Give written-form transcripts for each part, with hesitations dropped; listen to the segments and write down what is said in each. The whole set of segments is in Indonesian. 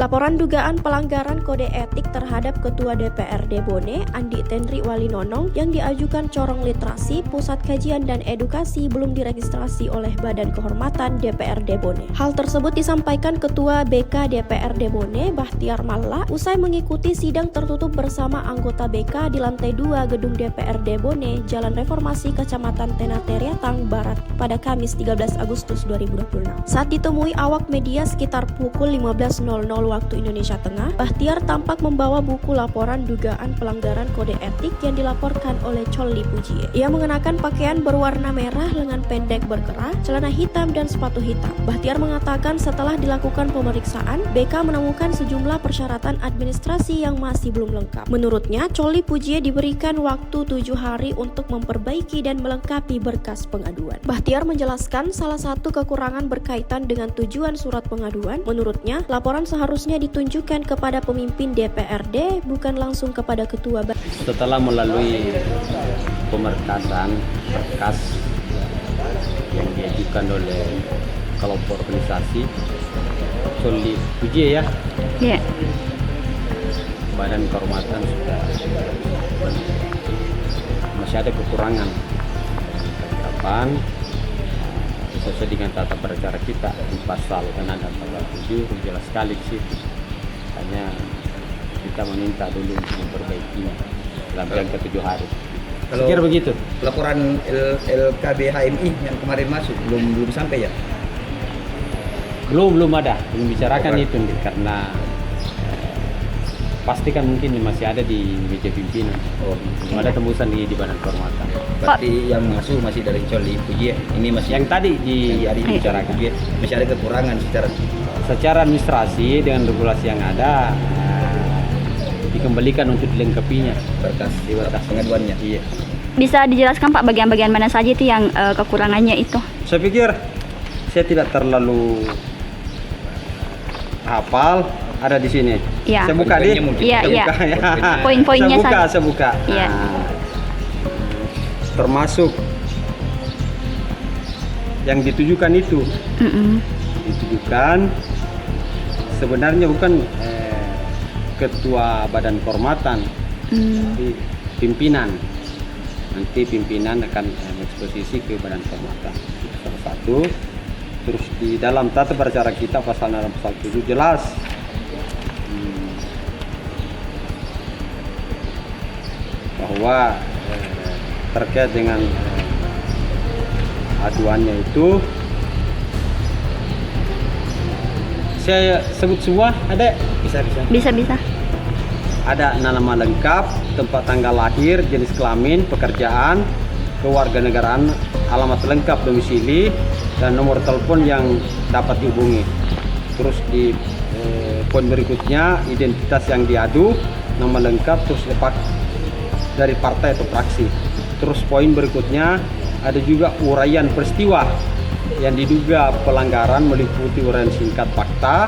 Laporan dugaan pelanggaran kode etik terhadap Ketua DPRD Bone, Andi Tenri Walinonong, yang diajukan Corong Literasi, Pusat Kajian dan Edukasi belum diregistrasi oleh Badan Kehormatan DPRD Bone. Hal tersebut disampaikan Ketua BK DPRD Bone, Bahtiar Malla, usai mengikuti sidang tertutup bersama anggota BK di lantai 2 Gedung DPRD Bone, Jalan Reformasi, Kecamatan Ternate Riatang Barat, pada Kamis 13 Agustus 2026. Saat ditemui awak media sekitar pukul 15.00 waktu Indonesia Tengah, Bahtiar tampak membawa buku laporan dugaan pelanggaran kode etik yang dilaporkan oleh Cholli Pujie. Ia mengenakan pakaian berwarna merah, lengan pendek berkerah, celana hitam dan sepatu hitam. Bahtiar mengatakan setelah dilakukan pemeriksaan, BK menemukan sejumlah persyaratan administrasi yang masih belum lengkap. Menurutnya, Cholli Pujie diberikan waktu 7 hari untuk memperbaiki dan melengkapi berkas pengaduan. Bahtiar menjelaskan salah satu kekurangan berkaitan dengan tujuan surat pengaduan. Menurutnya, laporan seharusnya ditunjukkan kepada pemimpin DPRD, bukan langsung kepada ketua. Setelah melalui pemerkasan berkas yang diajukan oleh kelompok organisasi Cholli Pujie Iya. Badan Kehormatan sudah masih ada kekurangan kapan sesuai dengan tata cara kita di pasal dan ada pasal 7 jelas sekali di situ. Hanya kita meminta dulu untuk memperbaikinya dalam jangka 7 hari. Kalau kira begitu. Laporan LKBHMI yang kemarin masuk belum sampai ya? Belum ada, belum bicarakan itu karena pasti kan mungkin masih ada di meja pimpinan. Belum ada tembusan di Badan Kehormatan. Berarti yang masuk masih dari Cholli Pujie. Ini masih yang tadi dibicarakan. Masih ada kekurangan secara administrasi dengan regulasi yang ada dikembalikan untuk dilengkapinya berkas pengaduannya. Iya. Bisa dijelaskan Pak bagian-bagian mana saja itu yang kekurangannya itu? Saya pikir saya tidak terlalu hafal, ada di sini. Ya. Saya buka di. Iya. Poin-poinnya saja. Saya buka. Iya. Termasuk yang ditujukan itu. Ditujukan sebenarnya bukan ketua Badan Kehormatan, tapi pimpinan. Nanti pimpinan akan eksposisi ke Badan Kehormatan. Itu salah satu. Terus di dalam tata cara kita pasal 7 jelas bahwa terkait dengan aduannya itu saya sebut semua ada Bisa. ada nama lengkap, tempat tanggal lahir, jenis kelamin, pekerjaan, kewarganegaraan, alamat lengkap domisili, dan nomor telepon yang dapat dihubungi. Terus di poin berikutnya identitas yang diadu, nama lengkap, terus dari partai atau fraksi. Terus poin berikutnya ada juga uraian peristiwa yang diduga pelanggaran meliputi uraian singkat fakta,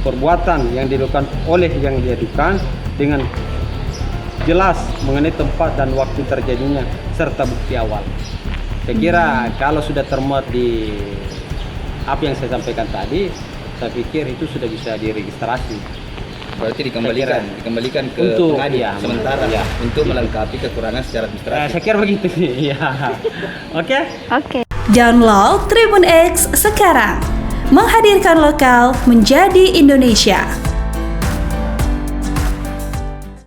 perbuatan yang dilakukan oleh yang diadukan dengan jelas mengenai tempat dan waktu terjadinya serta bukti awal. Saya kira kalau sudah termuat di apa yang saya sampaikan tadi, saya pikir itu sudah bisa diregistrasi. Berarti dikembalikan ke untuk pengadilan sementara untuk melengkapi kekurangan secara administrasi. Saya kira begitu. Iya. Oke. Download Tribun X sekarang. Menghadirkan lokal menjadi Indonesia.